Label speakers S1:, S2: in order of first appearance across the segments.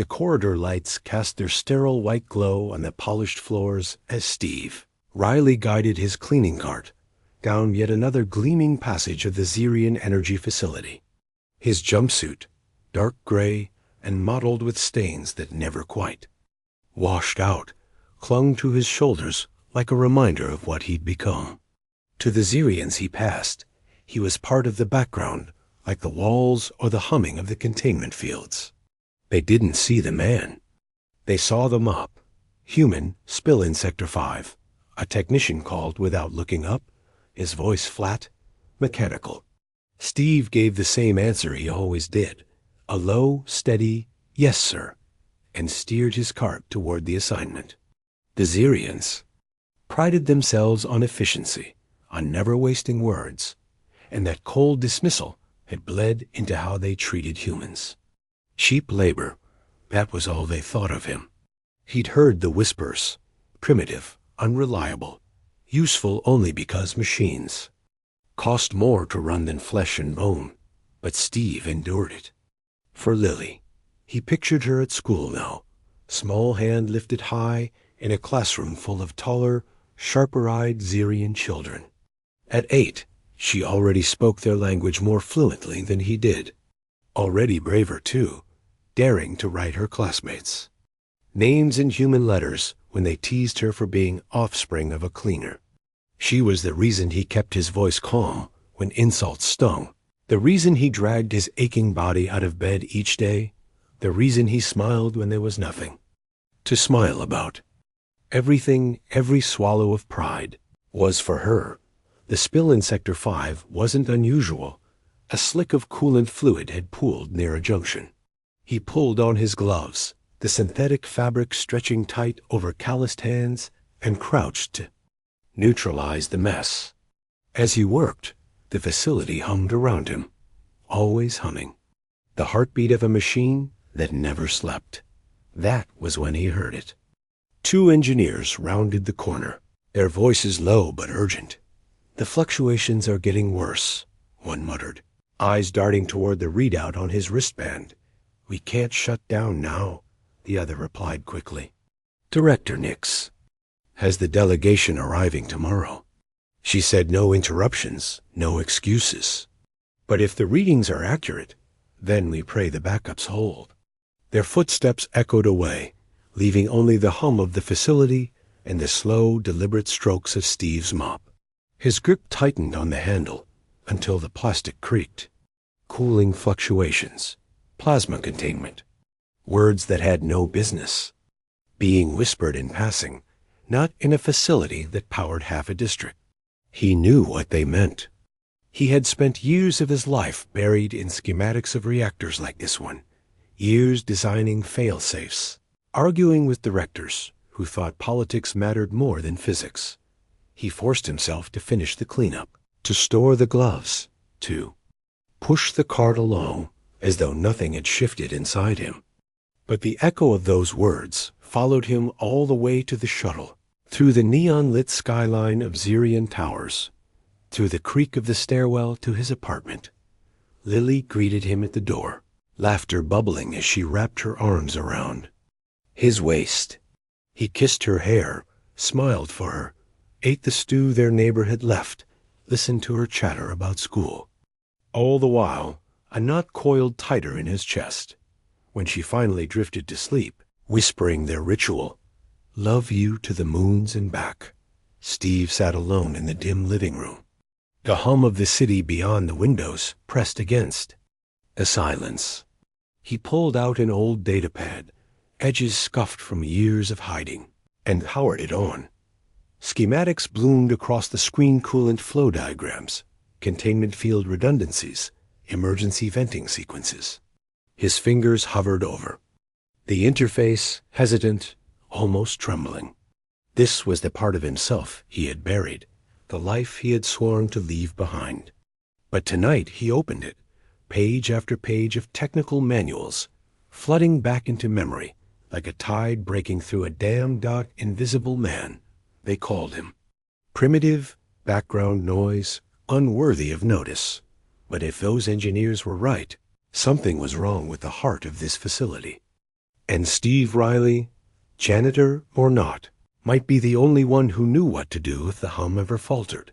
S1: The corridor lights cast their sterile white glow on the polished floors as Steve wryly guided his cleaning cart down yet another gleaming passage of the Xerian energy facility. His jumpsuit, dark gray and mottled with stains that never quite washed out, clung to his shoulders like a reminder of what he'd become. To the Xerians he passed, he was part of the background, like the walls or the humming of the containment fields. They didn't see the man. They saw the mop. Human, spill in Sector 5. A technician called without looking up, his voice flat, mechanical. Steve gave the same answer he always did, a low, steady, "Yes, sir," and steered his cart toward the assignment. The Xerians prided themselves on efficiency, on never wasting words, and that cold dismissal had bled into how they treated humans. Cheap labor, that was all they thought of him. He'd heard the whispers, primitive, unreliable, useful only because machines. Cost more to run than flesh and bone, but Steve endured it. For Lily, he pictured her at school now, small hand lifted high in a classroom full of taller, sharper-eyed Xerian children. At 8, she already spoke their language more fluently than he did. Already braver, too, daring to write her classmates names in human letters when they teased her for being offspring of a cleaner. She was the reason he kept his voice calm when insults stung, the reason he dragged his aching body out of bed each day, the reason he smiled when there was nothing to smile about. Everything, every swallow of pride, was for her. The spill in Sector 5 wasn't unusual. A slick of coolant fluid had pooled near a junction. He pulled on his gloves, the synthetic fabric stretching tight over calloused hands, and crouched to neutralize the mess. As he worked, the facility hummed around him, always humming. The heartbeat of a machine that never slept. That was when he heard it. 2 engineers rounded the corner, their voices low but urgent. "The fluctuations are getting worse," one muttered, eyes darting toward the readout on his wristband. "We can't shut down now," the other replied quickly. "Director Nix has the delegation arriving tomorrow." She said no interruptions, no excuses. "But if the readings are accurate, then we pray the backups hold." Their footsteps echoed away, leaving only the hum of the facility and the slow, deliberate strokes of Steve's mop. His grip tightened on the handle until the plastic creaked. Cooling fluctuations, plasma containment, words that had no business being whispered in passing, not in a facility that powered half a district. He knew what they meant. He had spent years of his life buried in schematics of reactors like this one, years designing fail-safes, arguing with directors who thought politics mattered more than physics. He forced himself to finish the cleanup, to store the gloves, to push the cart along as though nothing had shifted inside him. But the echo of those words followed him all the way to the shuttle, through the neon-lit skyline of Xerian towers, through the creak of the stairwell to his apartment. Lily greeted him at the door, laughter bubbling as she wrapped her arms around his waist. He kissed her hair, smiled for her, ate the stew their neighbor had left, listened to her chatter about school. All the while, a knot coiled tighter in his chest. When she finally drifted to sleep, whispering their ritual, "Love you to the moons and back," Steve sat alone in the dim living room. The hum of the city beyond the windows pressed against. A silence. He pulled out an old datapad, edges scuffed from years of hiding, and powered it on. Schematics bloomed across the screen, coolant flow diagrams, containment field redundancies, emergency venting sequences. His fingers hovered over the interface, hesitant, almost trembling. This was the part of himself he had buried, the life he had sworn to leave behind. But tonight he opened it, page after page of technical manuals, flooding back into memory like a tide breaking through a dammed out invisible man. They called him. Primitive, background noise, unworthy of notice. But if those engineers were right, something was wrong with the heart of this facility. And Steve Riley, janitor or not, might be the only one who knew what to do if the hum ever faltered.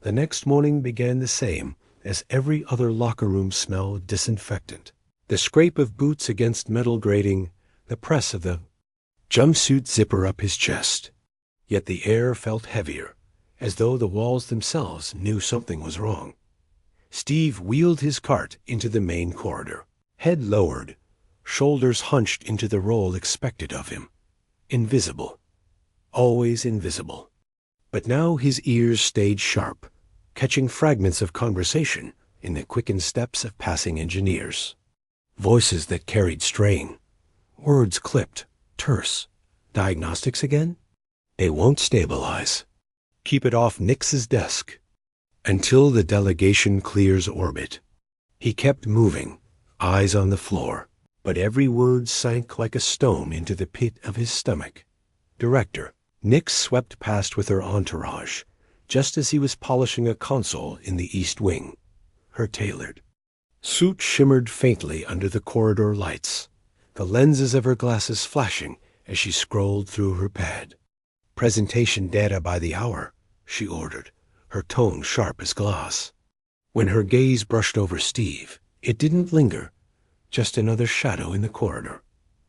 S1: The next morning began the same as every other locker room smell of disinfectant. The scrape of boots against metal grating, the press of the jumpsuit zipper up his chest. Yet the air felt heavier, as though the walls themselves knew something was wrong. Steve wheeled his cart into the main corridor, head lowered, shoulders hunched into the role expected of him. Invisible. Always invisible. But now his ears stayed sharp, catching fragments of conversation in the quickened steps of passing engineers. Voices that carried strain. Words clipped, terse. Diagnostics again? They won't stabilize. Keep it off Nix's desk. Until the delegation clears orbit. He kept moving, eyes on the floor, but every word sank like a stone into the pit of his stomach. Director. Nix swept past with her entourage, just as he was polishing a console in the East Wing. Her tailored suit shimmered faintly under the corridor lights, the lenses of her glasses flashing as she scrolled through her pad. Presentation data by the hour, she ordered, her tone sharp as glass. When her gaze brushed over Steve, it didn't linger, just another shadow in the corridor.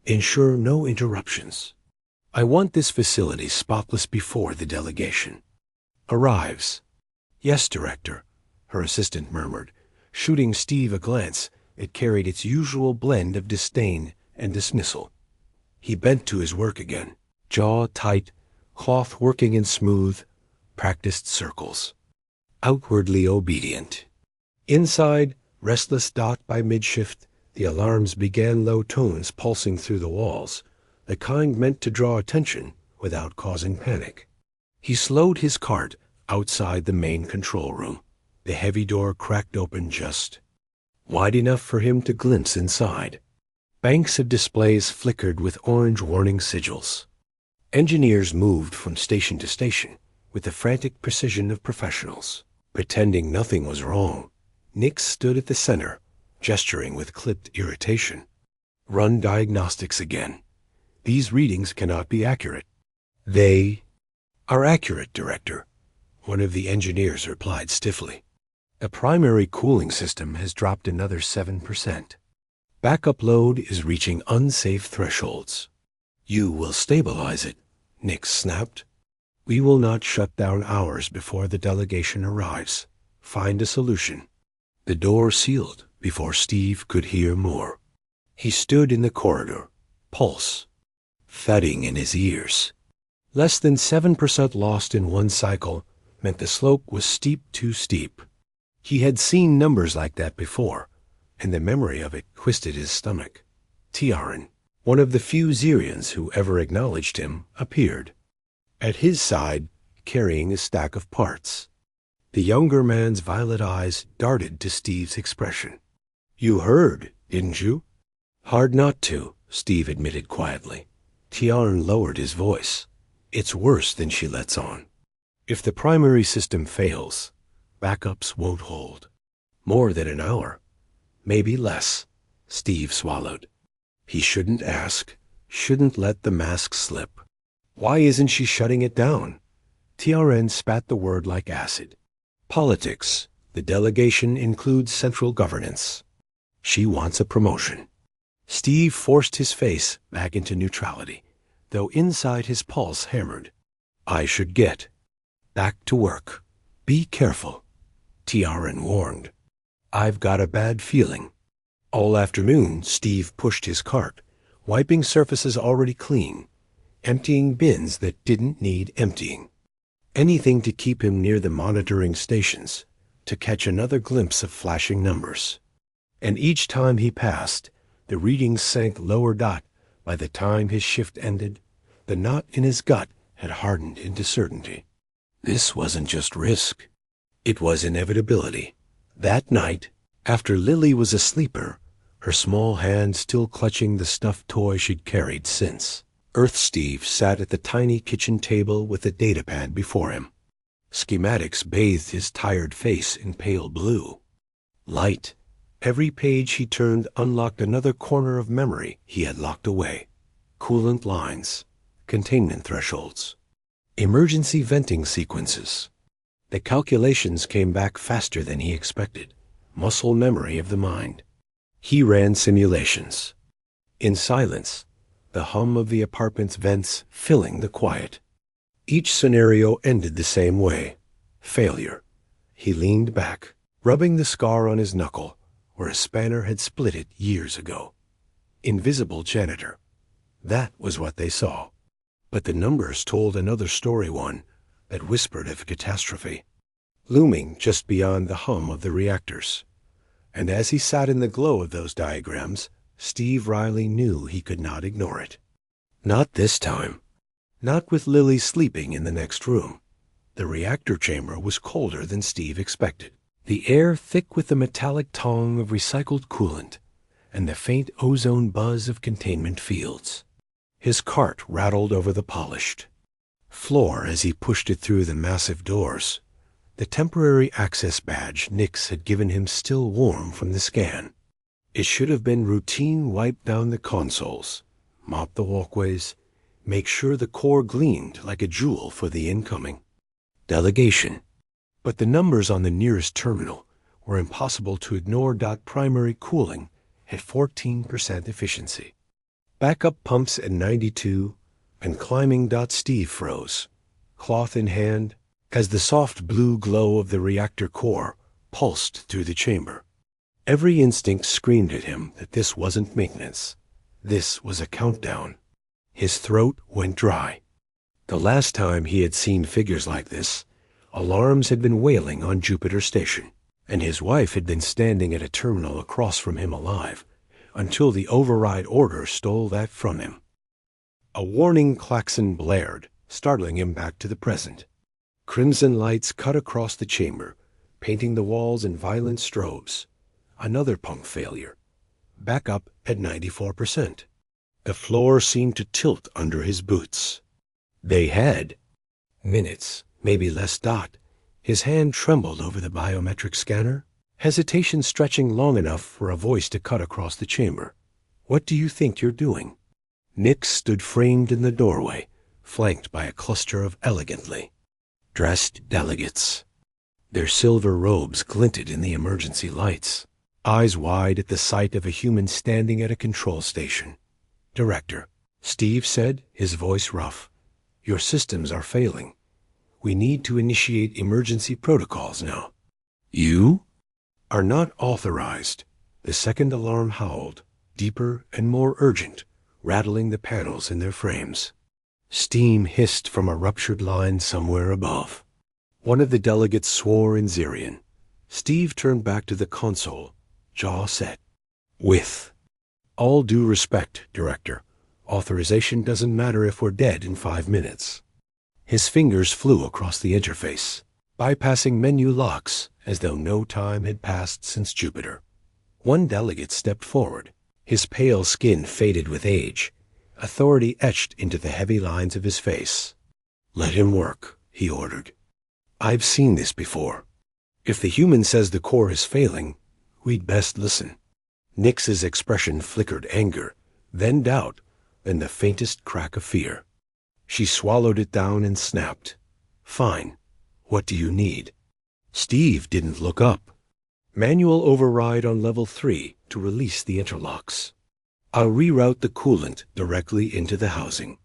S1: Ensure no interruptions. I want this facility spotless before the delegation arrives. Yes, Director, her assistant murmured, shooting Steve a glance that carried its usual blend of disdain and dismissal. He bent to his work again, jaw tight, cloth working in smooth, practiced circles. Outwardly obedient. Inside, restless dot by midshift, the alarms began low tones pulsing through the walls, the kind meant to draw attention without causing panic. He slowed his cart outside the main control room, the heavy door cracked open just wide enough for him to glimpse inside. Banks of displays flickered with orange warning sigils. Engineers moved from station to station with the frantic precision of professionals. Pretending nothing was wrong, Nix stood at the center, gesturing with clipped irritation. Run diagnostics again. These readings cannot be accurate. They are accurate, Director, one of the engineers replied stiffly. A primary cooling system has dropped another 7%. Backup load is reaching unsafe thresholds. You will stabilize it, Nix snapped. We will not shut down hours before the delegation arrives. Find a solution. The door sealed before Steve could hear more. He stood in the corridor, pulse thudding in his ears. Less than 7% lost in one cycle meant the slope was too steep. He had seen numbers like that before, and the memory of it twisted his stomach. Tiaran, one of the few Zirians who ever acknowledged him, appeared. At his side, carrying a stack of parts. The younger man's violet eyes darted to Steve's expression. You heard, didn't you? Hard not to, Steve admitted quietly. Tiaran lowered his voice. It's worse than she lets on. If the primary system fails, backups won't hold. More than an hour. Maybe less. Steve swallowed. He shouldn't ask, shouldn't let the mask slip. Why isn't she shutting it down? Tiaran spat the word like acid. Politics. The delegation includes central governance. She wants a promotion. Steve forced his face back into neutrality, though inside his pulse hammered. I should get back to work. Be careful, Tiaran warned. I've got a bad feeling. All afternoon, Steve pushed his cart, wiping surfaces already clean, emptying bins that didn't need emptying. Anything to keep him near the monitoring stations, to catch another glimpse of flashing numbers. And each time he passed, the readings sank lower dot. By the time his shift ended, the knot in his gut had hardened into certainty. This wasn't just risk. It was inevitability. That night, after Lily was a sleeper, her small hand still clutching the stuffed toy she'd carried since, Earth Steve sat at the tiny kitchen table with a datapad before him. Schematics bathed his tired face in pale blue. Light. Every page he turned unlocked another corner of memory he had locked away. coolant lines, containment thresholds, emergency venting sequences. The calculations came back faster than he expected. Muscle memory of the mind. He ran simulations. In silence, the hum of the apartment's vents filling the quiet. Each scenario ended the same way. Failure. He leaned back, rubbing the scar on his knuckle, where a spanner had split it years ago. Invisible janitor. That was what they saw. But the numbers told another story, one that whispered of catastrophe, looming just beyond the hum of the reactors. And as he sat in the glow of those diagrams, Steve Riley knew he could not ignore it. Not this time. Not with Lily sleeping in the next room. The reactor chamber was colder than Steve expected. The air thick with the metallic tong of recycled coolant and the faint ozone buzz of containment fields. His cart rattled over the polished floor as he pushed it through the massive doors. The temporary access badge Nix had given him still warm from the scan. It should have been routine wipe down the consoles, mop the walkways, make sure the core gleamed like a jewel for the incoming delegation. But the numbers on the nearest terminal were impossible to ignore. Primary cooling at 14% efficiency. Backup pumps at 92 and climbing. Steve froze, cloth in hand, as the soft blue glow of the reactor core pulsed through the chamber. Every instinct screamed at him that this wasn't maintenance. This was a countdown. His throat went dry. The last time he had seen figures like this, alarms had been wailing on Jupiter Station, and his wife had been standing at a terminal across from him alive, until the override order stole that from him. A warning klaxon blared, startling him back to the present. Crimson lights cut across the chamber, painting the walls in violent strobes. Another pump failure. Back up at 94%. The floor seemed to tilt under his boots. They had minutes, maybe less. His hand trembled over the biometric scanner, hesitation stretching long enough for a voice to cut across the chamber. "What do you think you're doing?" Nix stood framed in the doorway, flanked by a cluster of elegantly dressed delegates. Their silver robes glinted in the emergency lights, eyes wide at the sight of a human standing at a control station. "Director," Steve said, his voice rough, "your systems are failing. We need to initiate emergency protocols now." "You are not authorized." The second alarm howled, deeper and more urgent, rattling the panels in their frames. Steam hissed from a ruptured line somewhere above. One of the delegates swore in Xerian. Steve turned back to the console, jaw set. "With all due respect, Director, authorization doesn't matter if we're dead in 5 minutes." His fingers flew across the interface, bypassing menu locks as though no time had passed since Jupiter. One delegate stepped forward, his pale skin faded with age, authority etched into the heavy lines of his face. "Let him work," he ordered. "I've seen this before. If the human says the core is failing, we'd best listen." Nix's expression flickered anger, then doubt, then the faintest crack of fear. She swallowed it down and snapped. "Fine. What do you need?" Steve didn't look up. "Manual override on level 3 to release the interlocks. I'll reroute the coolant directly into the housing.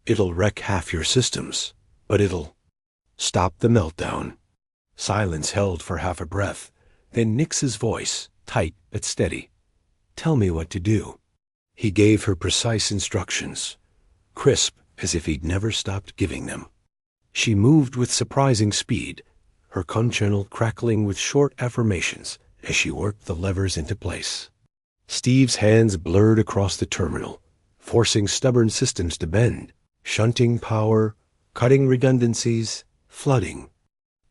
S1: It'll wreck half your systems, but it'll stop the meltdown." Silence held for half a breath, then Nix's voice, tight but steady. "Tell me what to do." He gave her precise instructions, crisp as if he'd never stopped giving them. She moved with surprising speed, her conch channel crackling with short affirmations as she worked the levers into place. Steve's hands blurred across the terminal, forcing stubborn systems to bend, shunting power, cutting redundancies, flooding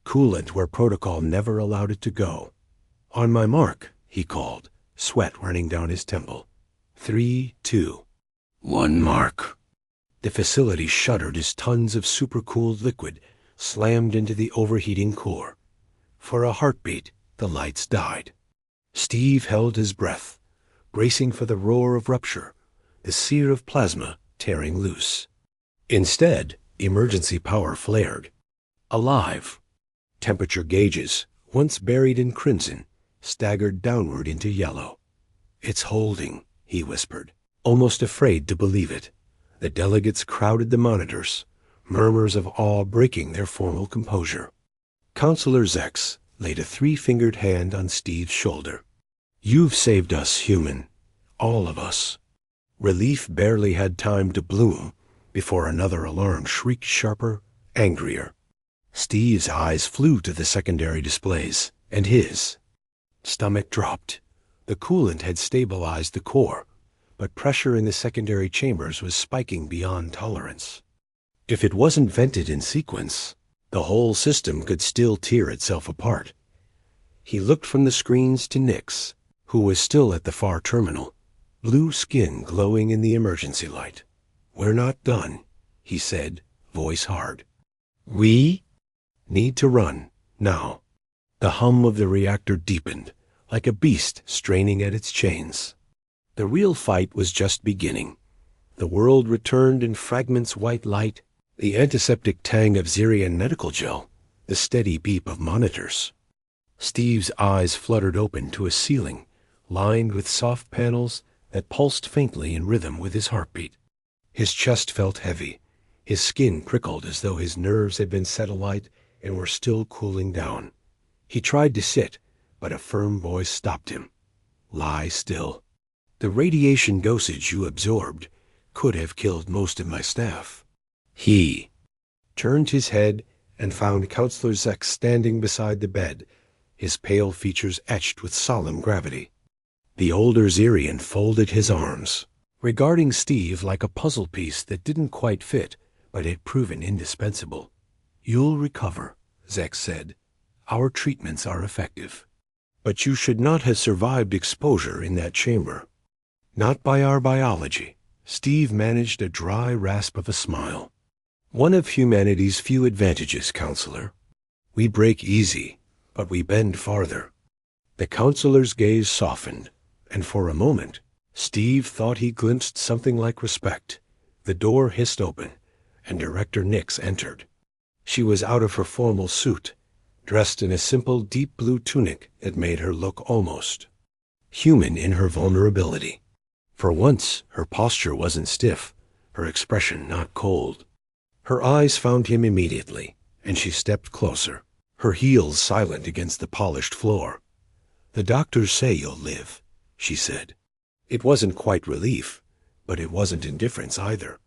S1: coolant where protocol never allowed it to go. "On my mark," he called, sweat running down his temple. 3, 2, 1 mark. The facility shuddered as tons of supercooled liquid slammed into the overheating core. For a heartbeat, the lights died. Steve held his breath, bracing for the roar of rupture, the sear of plasma tearing loose. Instead, emergency power flared. Alive. Temperature gauges, once buried in crimson, staggered downward into yellow. "It's holding," he whispered, almost afraid to believe it. The delegates crowded the monitors, murmurs of awe breaking their formal composure. Counselor Zex laid a three-fingered hand on Steve's shoulder. "You've saved us, human. All of us." Relief barely had time to bloom before another alarm shrieked sharper, angrier. Steve's eyes flew to the secondary displays, and his stomach dropped. The coolant had stabilized the core, but pressure in the secondary chambers was spiking beyond tolerance. If it wasn't vented in sequence, the whole system could still tear itself apart. He looked from the screens to Nix, who was still at the far terminal, blue skin glowing in the emergency light. "We're not done," he said, voice hard. "We need to run, now." The hum of the reactor deepened, like a beast straining at its chains. The real fight was just beginning. The world returned in fragments white light, the antiseptic tang of Xerian medical gel, the steady beep of monitors. Steve's eyes fluttered open to a ceiling lined with soft panels that pulsed faintly in rhythm with his heartbeat. His chest felt heavy. His skin prickled as though his nerves had been set alight and were still cooling down. He tried to sit, but a firm voice stopped him. "Lie still. The radiation dosage you absorbed could have killed most of my staff." He turned his head and found Counselor Zex standing beside the bed, his pale features etched with solemn gravity. The older Xerian folded his arms, regarding Steve like a puzzle piece that didn't quite fit, but had proven indispensable. "You'll recover," Zex said. "Our treatments are effective. But you should not have survived exposure in that chamber." "Not by our biology." Steve managed a dry rasp of a smile. "One of humanity's few advantages, Counselor. We break easy, but we bend farther." The counselor's gaze softened, and for a moment, Steve thought he glimpsed something like respect. The door hissed open, and Director Nix entered. She was out of her formal suit, dressed in a simple deep blue tunic that made her look almost human in her vulnerability. For once, her posture wasn't stiff, her expression not cold. Her eyes found him immediately, and she stepped closer, her heels silent against the polished floor. "The doctors say you'll live," she said. It wasn't quite relief, but it wasn't indifference either.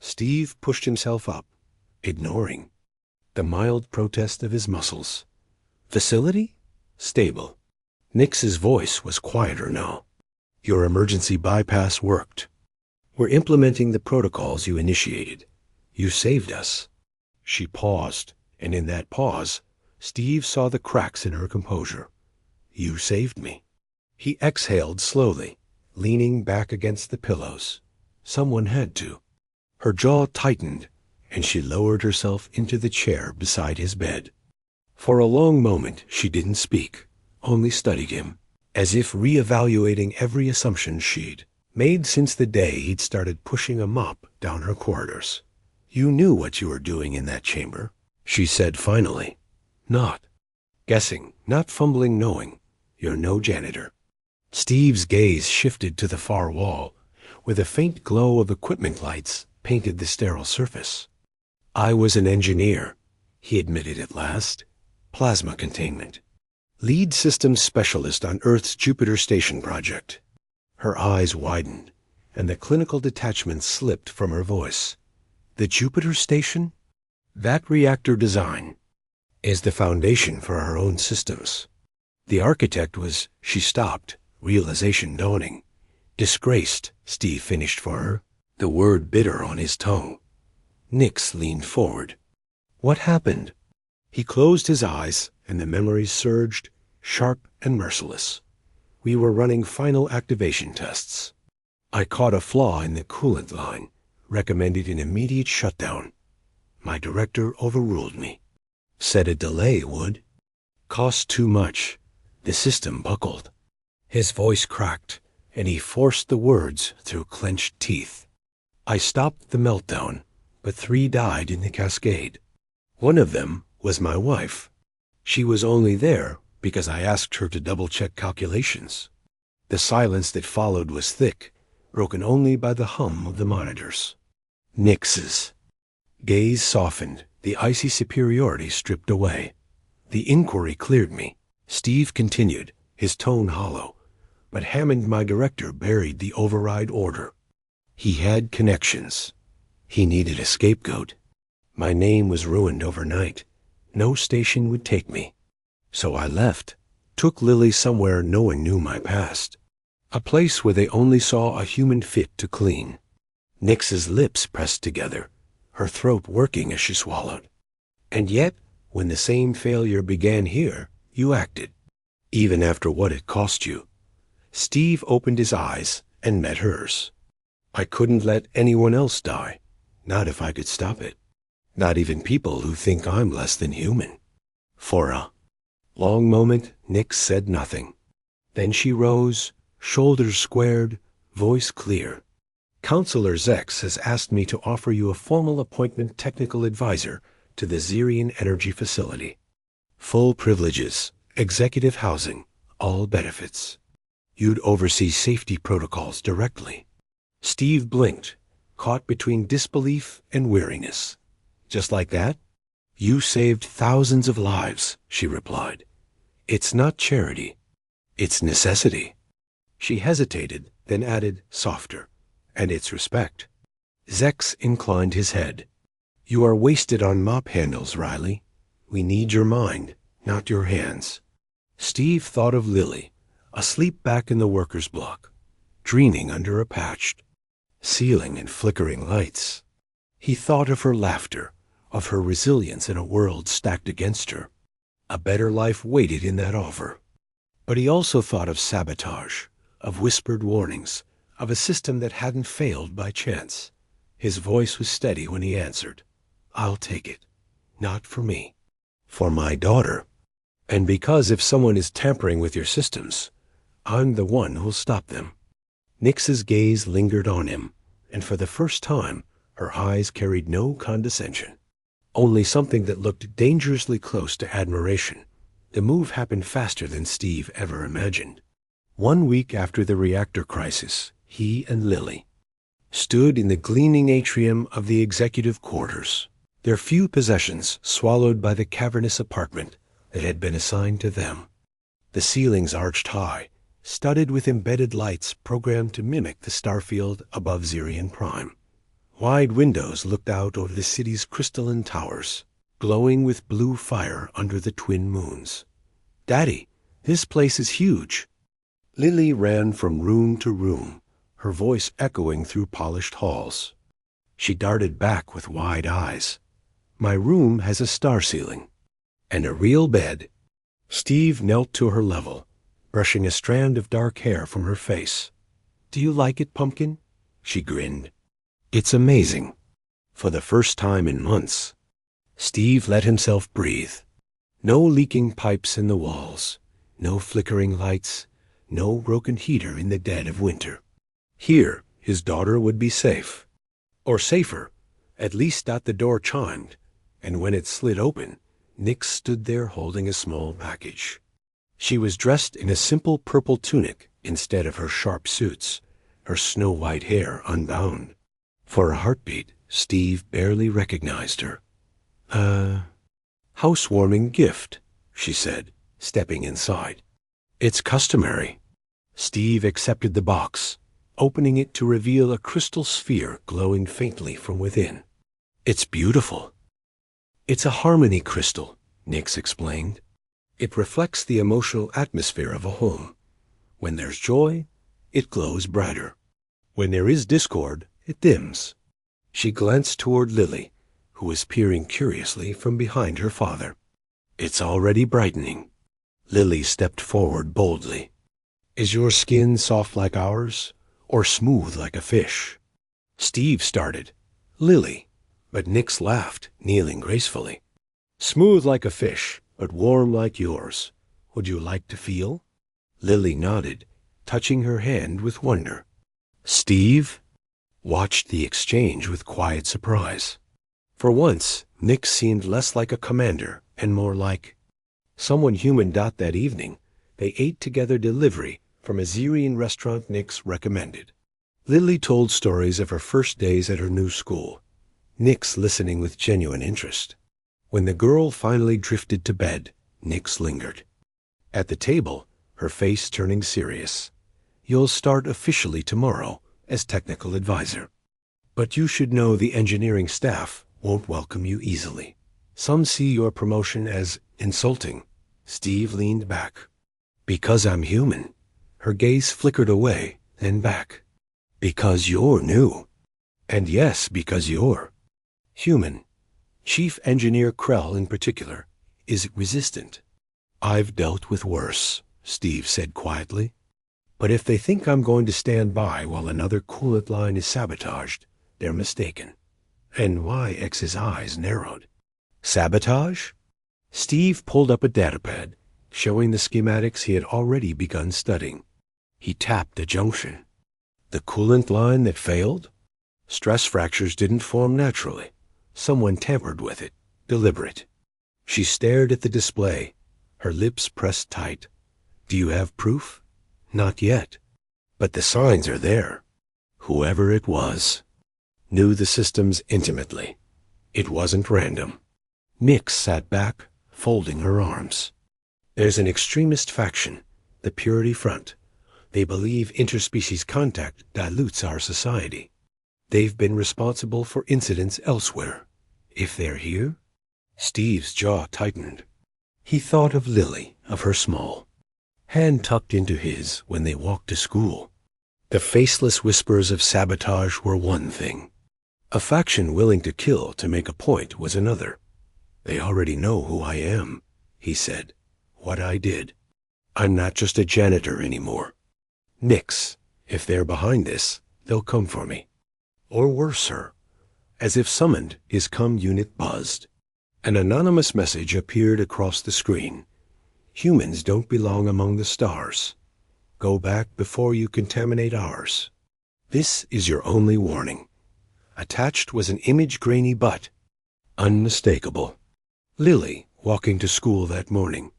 S1: Steve pushed himself up, ignoring the mild protest of his muscles. "Facility? Stable." Nix's voice was quieter now. "Your emergency bypass worked. We're implementing the protocols you initiated. You saved us." She paused, and in that pause, Steve saw the cracks in her composure. "You saved me." He exhaled slowly, leaning back against the pillows. Someone had to. Her jaw tightened, and she lowered herself into the chair beside his bed. For a long moment she didn't speak, only studied him, as if reevaluating every assumption she'd made since the day he'd started pushing a mop down her corridors. "You knew what you were doing in that chamber," she said finally. "Not guessing, not fumbling knowing. You're no janitor." Steve's gaze shifted to the far wall, where the faint glow of equipment lights painted the sterile surface. "I was an engineer," he admitted at last. "Plasma containment. Lead systems specialist on Earth's Jupiter Station project." Her eyes widened, and the clinical detachment slipped from her voice. "The Jupiter Station? That reactor design is the foundation for our own systems. The architect was—" She stopped, realization dawning. "Disgraced," Steve finished for her, the word bitter on his tongue. Nix leaned forward. "What happened?" He closed his eyes, and the memories surged, sharp and merciless. "We were running final activation tests. I caught a flaw in the coolant line, recommended an immediate shutdown. My director overruled me. Said a delay would. Cost too much. The system buckled." His voice cracked, and he forced the words through clenched teeth. I stopped the meltdown, but 3 died in the cascade. One of them was my wife. She was only there because I asked her to double-check calculations. The silence that followed was thick, broken only by the hum of the monitors. Nix's gaze softened, the icy superiority stripped away. The inquiry cleared me. Steve continued, his tone hollow, but Hammond, my director, buried the override order. He had connections. He needed a scapegoat. My name was ruined overnight. No station would take me. So I left, took Lily somewhere no one knew my past. A place where they only saw a human fit to clean. Nix's lips pressed together, her throat working as she swallowed. And yet, when the same failure began here, you acted. Even after what it cost you. Steve opened his eyes and met hers. I couldn't let anyone else die. Not if I could stop it. Not even people who think I'm less than human. For a long moment, Nix said nothing. Then she rose, shoulders squared, voice clear. Counselor Zex has asked me to offer you a formal appointment technical advisor to the Zirian Energy Facility. Full privileges, executive housing, all benefits. You'd oversee safety protocols directly. Steve blinked, caught between disbelief and weariness. Just like that? You saved thousands of lives, she replied. It's not charity. It's necessity. She hesitated, then added, softer. And it's respect. Zex inclined his head. You are wasted on mop handles, Riley. We need your mind, not your hands. Steve thought of Lily, asleep back in the workers' block, dreaming under a patched ceiling and flickering lights. He thought of her laughter, of her resilience in a world stacked against her. A better life waited in that offer. But he also thought of sabotage, of whispered warnings, of a system that hadn't failed by chance. His voice was steady when he answered, I'll take it. Not for me. For my daughter. And because if someone is tampering with your systems, I'm the one who'll stop them. Nix's gaze lingered on him, and for the first time, her eyes carried no condescension. Only something that looked dangerously close to admiration. The move happened faster than Steve ever imagined. 1 week after the reactor crisis, he and Lily stood in the gleaming atrium of the executive quarters, their few possessions swallowed by the cavernous apartment that had been assigned to them. The ceilings arched high, studded with embedded lights programmed to mimic the starfield above Zirian Prime. Wide windows looked out over the city's crystalline towers, glowing with blue fire under the twin moons. Daddy, this place is huge. Lily ran from room to room, her voice echoing through polished halls. She darted back with wide eyes. My room has a star ceiling. And a real bed. Steve knelt to her level, brushing a strand of dark hair from her face. Do you like it, Pumpkin? She grinned. It's amazing. For the first time in months. Steve let himself breathe. No leaking pipes in the walls, no flickering lights, no broken heater in the dead of winter. Here, his daughter would be safe. Or safer. At least the door chimed, and when it slid open, Nix stood there holding a small package. She was dressed in a simple purple tunic instead of her sharp suits, her snow-white hair unbound. For a heartbeat, Steve barely recognized her. Housewarming gift, she said, stepping inside. It's customary. Steve accepted the box, opening it to reveal a crystal sphere glowing faintly from within. It's beautiful. It's a harmony crystal, Nix explained. It reflects the emotional atmosphere of a home. When there's joy, it glows brighter. When there is discord, it dims. She glanced toward Lily, who was peering curiously from behind her father. It's already brightening. Lily stepped forward boldly. Is your skin soft like ours, or smooth like a fish? Steve started. Lily. But Nix laughed, kneeling gracefully. Smooth like a fish, but warm like yours. Would you like to feel? Lily nodded, touching her hand with wonder. Steve? watched the exchange with quiet surprise. For once, Nix seemed less like a commander and more like someone human. That evening, they ate together delivery from a Xerian restaurant Nix recommended. Lily told stories of her first days at her new school, Nix listening with genuine interest. When the girl finally drifted to bed, Nix lingered. At the table, her face turning serious. "You'll start officially tomorrow as technical advisor. But you should know the engineering staff won't welcome you easily. Some see your promotion as insulting." Steve leaned back. "Because I'm human." Her gaze flickered away, then back. "Because you're new. And yes, because you're human. Chief Engineer Krell, in particular, is resistant." "I've dealt with worse," Steve said quietly. "But if they think I'm going to stand by while another coolant line is sabotaged, they're mistaken." And YX's eyes narrowed. "Sabotage?" Steve pulled up a datapad, showing the schematics he had already begun studying. He tapped a junction. The coolant line that failed? Stress fractures didn't form naturally. Someone tampered with it, deliberate. She stared at the display, her lips pressed tight. "Do you have proof?" "Not yet. But the signs are there." Whoever it was knew the systems intimately. It wasn't random. Nix sat back, folding her arms. "There's an extremist faction, the Purity Front. They believe interspecies contact dilutes our society. They've been responsible for incidents elsewhere. If they're here?" Steve's jaw tightened. He thought of Lily, of her small hand tucked into his when they walked to school. The faceless whispers of sabotage were one thing. A faction willing to kill to make a point was another. "They already know who I am," he said, "what I did. I'm not just a janitor anymore. Nix, if they're behind this, they'll come for me." Or worse, sir. As if summoned, his unit buzzed. An anonymous message appeared across the screen. "Humans don't belong among the stars. Go back before you contaminate ours. This is your only warning." Attached was an image-grainy butt. Unmistakable. Lily, walking to school that morning.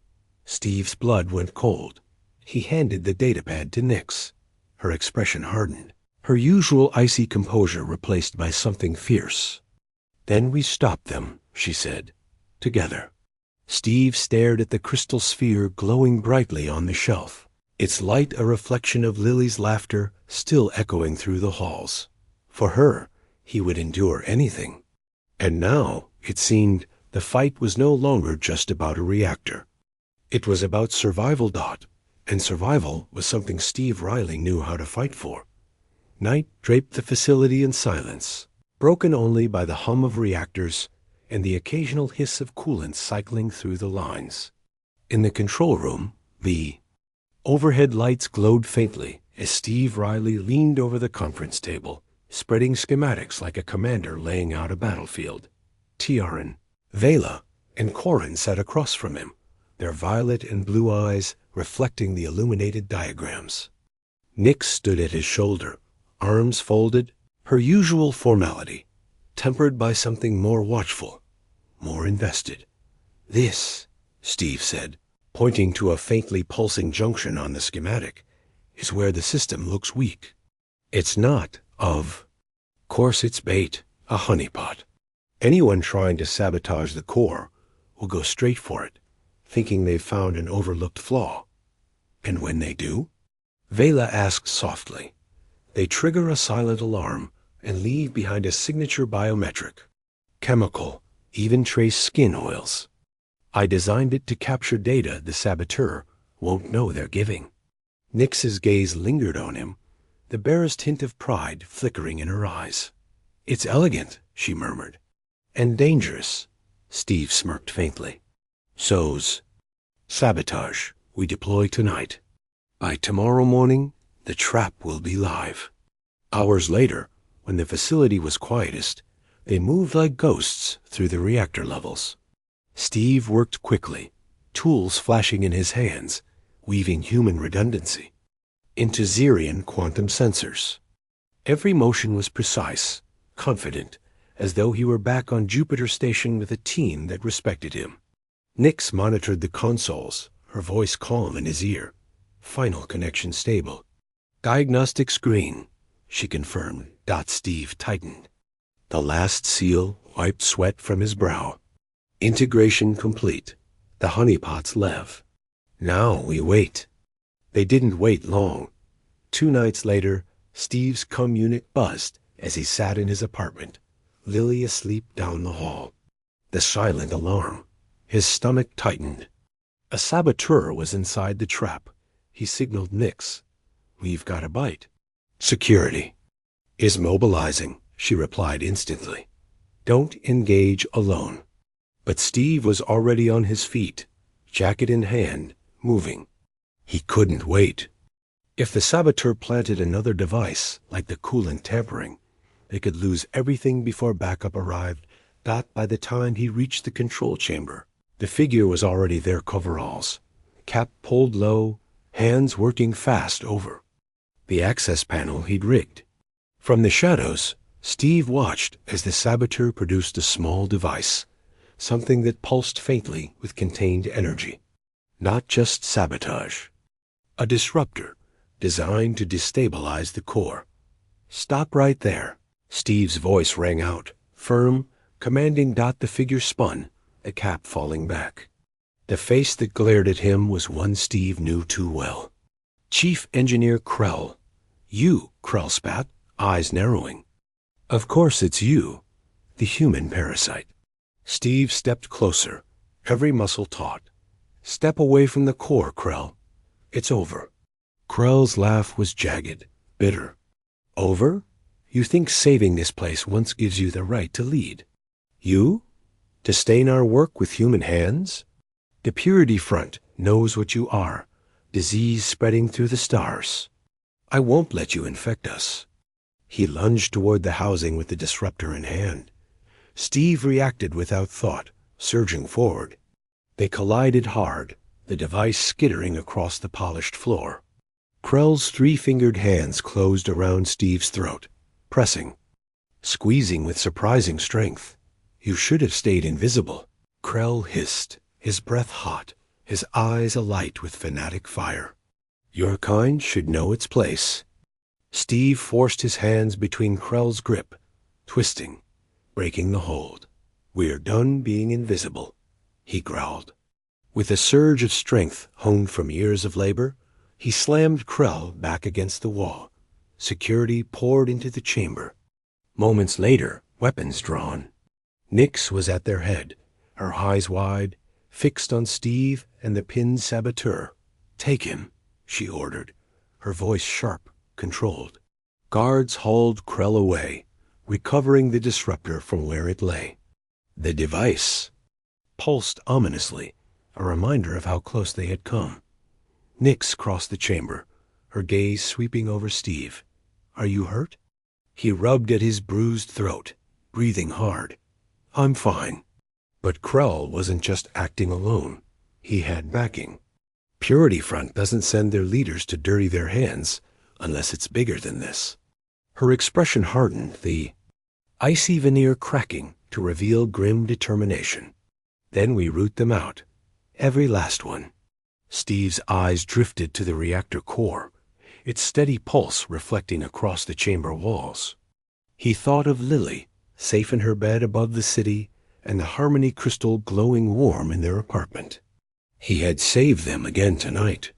S1: Steve's blood went cold. He handed the datapad to Nix. Her expression hardened. Her usual icy composure replaced by something fierce. "Then we stopped them," she said. "Together." Steve stared at the crystal sphere glowing brightly on the shelf, its light a reflection of Lily's laughter still echoing through the halls. For her, he would endure anything. And now, it seemed, the fight was no longer just about a reactor. It was about survival. And survival was something Steve Riley knew how to fight for. Night draped the facility in silence, broken only by the hum of reactors and the occasional hiss of coolant cycling through the lines. In the control room, the overhead lights glowed faintly as Steve Riley leaned over the conference table, spreading schematics like a commander laying out a battlefield. Tiaran, Vela, and Corin sat across from him, their violet and blue eyes reflecting the illuminated diagrams. Nix stood at his shoulder, arms folded, her usual formality, tempered by something more watchful, more invested. "This," Steve said, pointing to a faintly pulsing junction on the schematic, "is where the system looks weak. It's not of course it's bait, a honeypot. Anyone trying to sabotage the core will go straight for it, thinking they've found an overlooked flaw. And when they do," Vela asked softly, "they trigger a silent alarm and leave behind a signature biometric. Chemical, even trace skin oils. I designed it to capture data the saboteur won't know they're giving." Nix's gaze lingered on him, the barest hint of pride flickering in her eyes. "It's elegant," she murmured. "And dangerous," Steve smirked faintly. "So's sabotage. We deploy tonight. By tomorrow morning, the trap will be live." Hours later, when the facility was quietest, they moved like ghosts through the reactor levels. Steve worked quickly, tools flashing in his hands, weaving human redundancy into Xerian quantum sensors. Every motion was precise, confident, as though he were back on Jupiter Station with a team that respected him. Nix monitored the consoles, her voice calm in his ear. Final connection stable. Diagnostics green, she confirmed. Steve tightened. The last seal wiped sweat from his brow. Integration complete. The honeypots lev. Now we wait. They didn't wait long. 2 nights later, Steve's cum unit buzzed as he sat in his apartment, Lily asleep down the hall. The silent alarm. His stomach tightened. A saboteur was inside the trap. He signaled Nix. We've got a bite. Security is mobilizing, she replied instantly. Don't engage alone. But Steve was already on his feet, jacket in hand, moving. He couldn't wait. If the saboteur planted another device, like the coolant tampering, they could lose everything before backup arrived. By the time he reached the control chamber, the figure was already there, coveralls, cap pulled low, hands working fast over the access panel he'd rigged. From the shadows, Steve watched as the saboteur produced a small device, something that pulsed faintly with contained energy. Not just sabotage. A disruptor designed to destabilize the core. Stop right there. Steve's voice rang out, firm, commanding. The figure spun, a cap falling back. The face that glared at him was one Steve knew too well. Chief Engineer Krell. You, Krell spat, eyes narrowing. Of course it's you, the human parasite. Steve stepped closer, every muscle taut. Step away from the core, Krell. It's over. Krell's laugh was jagged, bitter. Over? You think saving this place once gives you the right to lead? You? To stain our work with human hands? The Purity Front knows what you are, disease spreading through the stars. I won't let you infect us. He lunged toward the housing with the disruptor in hand. Steve reacted without thought, surging forward. They collided hard, the device skittering across the polished floor. Krell's 3-fingered hands closed around Steve's throat, pressing, squeezing with surprising strength. You should have stayed invisible. Krell hissed, his breath hot, his eyes alight with fanatic fire. Your kind should know its place. Steve forced his hands between Krell's grip, twisting, breaking the hold. We're done being invisible, he growled. With a surge of strength honed from years of labor, he slammed Krell back against the wall. Security poured into the chamber. Moments later, weapons drawn. Nix was at their head, her eyes wide, fixed on Steve and the pinned saboteur. Take him, she ordered, her voice sharp, controlled. Guards hauled Krell away, recovering the disruptor from where it lay. The device pulsed ominously, a reminder of how close they had come. Nix crossed the chamber, her gaze sweeping over Steve. Are you hurt? He rubbed at his bruised throat, breathing hard. I'm fine. But Krell wasn't just acting alone. He had backing. Purity Front doesn't send their leaders to dirty their hands unless it's bigger than this. Her expression hardened, the icy veneer cracking to reveal grim determination. Then we root them out. Every last one. Steve's eyes drifted to the reactor core, its steady pulse reflecting across the chamber walls. He thought of Lily, safe in her bed above the city, and the Harmony crystal glowing warm in their apartment. He had saved them again tonight.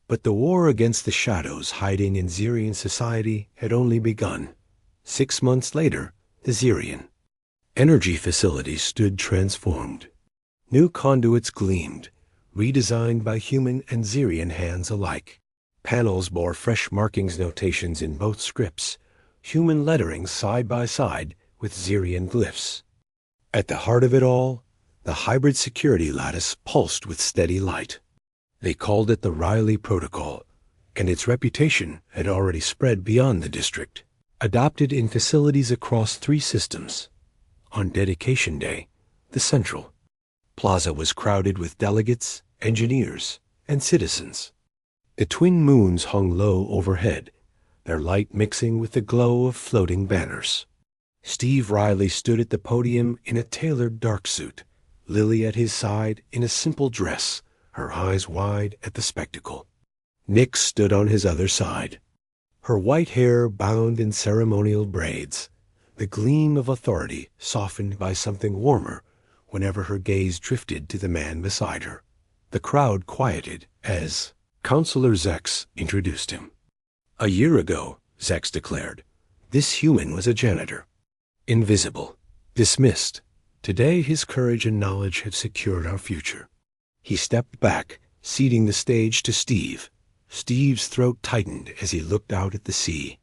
S1: But the war against the shadows hiding in Zirian society had only begun. 6 months later, the Zirian energy facilities stood transformed. New conduits gleamed, redesigned by human and Zirian hands alike. Panels bore fresh markings notations in both scripts, human lettering side by side with Zirian glyphs. At the heart of it all, the hybrid security lattice pulsed with steady light. They called it the Riley Protocol, and its reputation had already spread beyond the district, adopted in facilities across 3 systems. On dedication day, the Central Plaza was crowded with delegates, engineers, and citizens. The twin moons hung low overhead, their light mixing with the glow of floating banners. Steve Riley stood at the podium in a tailored dark suit, Lily at his side in a simple dress, her eyes wide at the spectacle. Nix stood on his other side, her white hair bound in ceremonial braids, the gleam of authority softened by something warmer whenever her gaze drifted to the man beside her. The crowd quieted as Counselor Zex introduced him. "A year ago," Zex declared, "this human was a janitor. Invisible. Dismissed. Today his courage and knowledge have secured our future." He stepped back, ceding the stage to Steve. Steve's throat tightened as he looked out at the sea.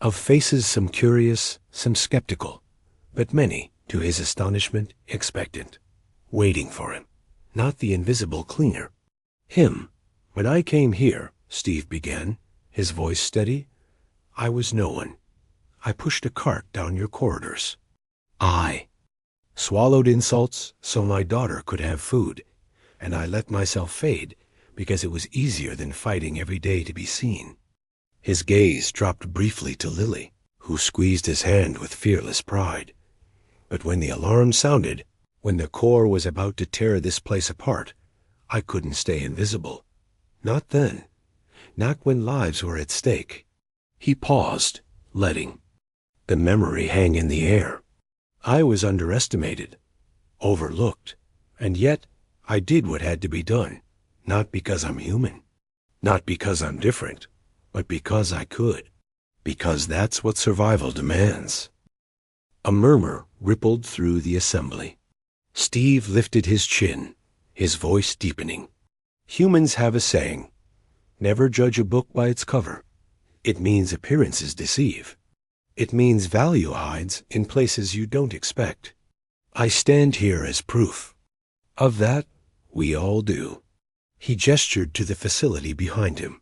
S1: Of faces some curious, some skeptical, but many, to his astonishment, expectant. Waiting for him. Not the invisible cleaner. Him. "When I came here," Steve began, his voice steady, "I was no one. I pushed a cart down your corridors. I swallowed insults so my daughter could have food, and I let myself fade because it was easier than fighting every day to be seen." His gaze dropped briefly to Lily, who squeezed his hand with fearless pride. "But when the alarm sounded, when the Corps was about to tear this place apart, I couldn't stay invisible. Not then. Not when lives were at stake." He paused, letting the memory hang in the air. "I was underestimated, overlooked, and yet I did what had to be done, not because I'm human, not because I'm different, but because I could, because that's what survival demands." A murmur rippled through the assembly. Steve lifted his chin, his voice deepening. "Humans have a saying, never judge a book by its cover. It means appearances deceive. It means value hides in places you don't expect. I stand here as proof. Of that, we all do." He gestured to the facility behind him,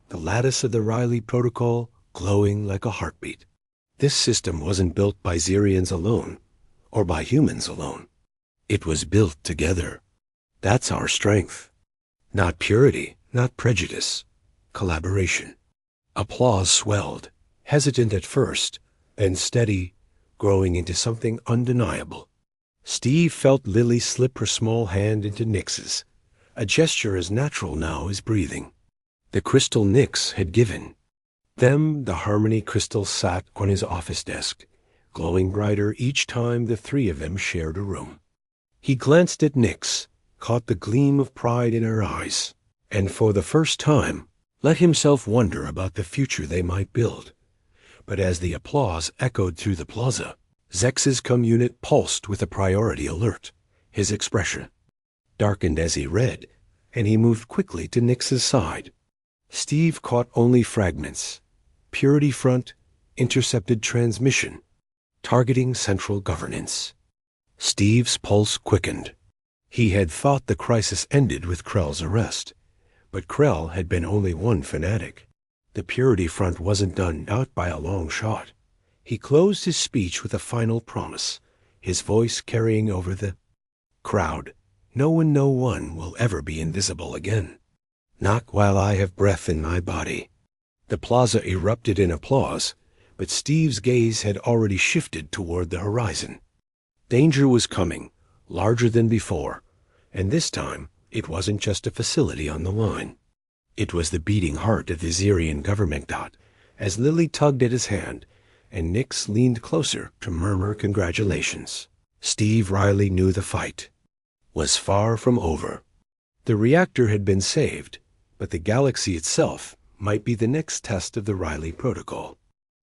S1: the lattice of the Riley Protocol glowing like a heartbeat. This system wasn't built by Xerians alone, or by humans alone. It was built together. That's our strength. Not purity, not prejudice. Collaboration. Applause swelled, hesitant at first, then steady, growing into something undeniable. Steve felt Lily slip her small hand into Nix's, a gesture as natural now as breathing. The crystal Nix had given. Them the harmony crystal sat on his office desk, glowing brighter each time the three of them shared a room. He glanced at Nix, caught the gleam of pride in her eyes, and for the first time let himself wonder about the future they might build. But as the applause echoed through the plaza, Zex's unit pulsed with a priority alert. His expression darkened as he read, and he moved quickly to Nix's side. Steve caught only fragments. Purity front, intercepted transmission, targeting central governance. Steve's pulse quickened. He had thought the crisis ended with Krell's arrest, but Krell had been only one fanatic. The Purity front wasn't done out by a long shot. He closed his speech with a final promise, his voice carrying over the crowd. "No one will ever be invisible again. Not while I have breath in my body." The plaza erupted in applause, but Steve's gaze had already shifted toward the horizon. Danger was coming, larger than before, and this time it wasn't just a facility on the line. It was the beating heart of the Xerian government. As Lily tugged at his hand, and Nix leaned closer to murmur congratulations, Steve Riley knew the fight was far from over. The reactor had been saved, but the galaxy itself might be the next test of the Riley Protocol.